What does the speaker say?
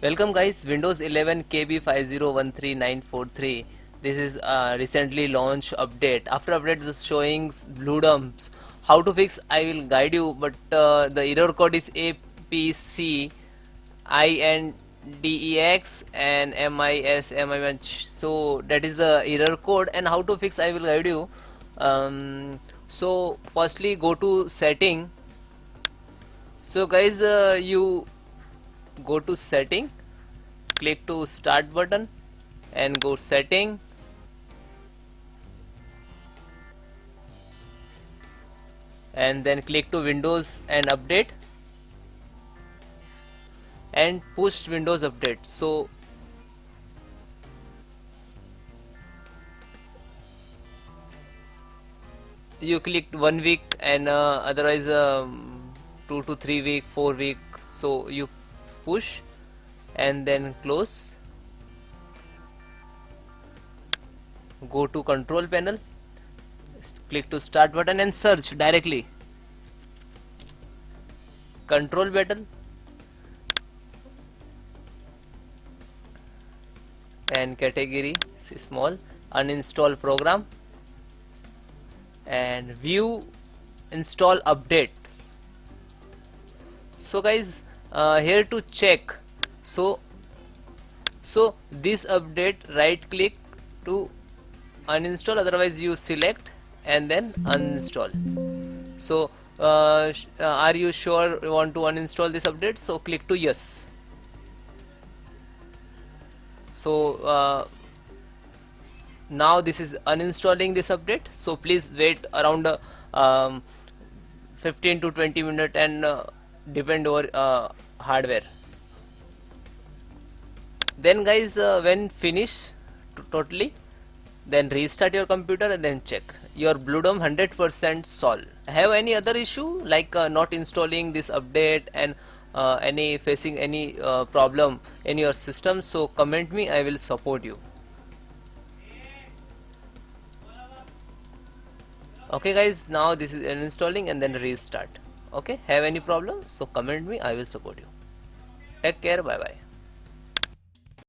Welcome guys, Windows 11 KB5013943. This is a recently launched update. After update is showing blue dumps. How to fix I will guide you, but the error code is APC INDEX and MISMATCH. So that is the error code, and how to fix I will guide you. So firstly go to setting. So guys, you go to setting, click to start button and go setting, and then click to Windows and update and push Windows update. So you clicked 1 week and otherwise 2 to 3 week, 4 week. So you push and then close. Go to control panel, click to start button and search directly. Control button and category small, uninstall program and view install update. So guys, here to check, so this update, right click to uninstall, otherwise you select and then uninstall. So are you sure you want to uninstall this update? So click to yes. So now this is uninstalling this update, so please wait around 15 to 20 minutes and depend over hardware. Then guys, when finish totally, then restart your computer and then check your Bluedom 100% solved. Have any other issue like not installing this update and any facing any problem in your system? So comment me, I will support you. Okay guys, now this is uninstalling and then restart. Okay, have any problem? So comment me, I will support you. Take care, bye bye.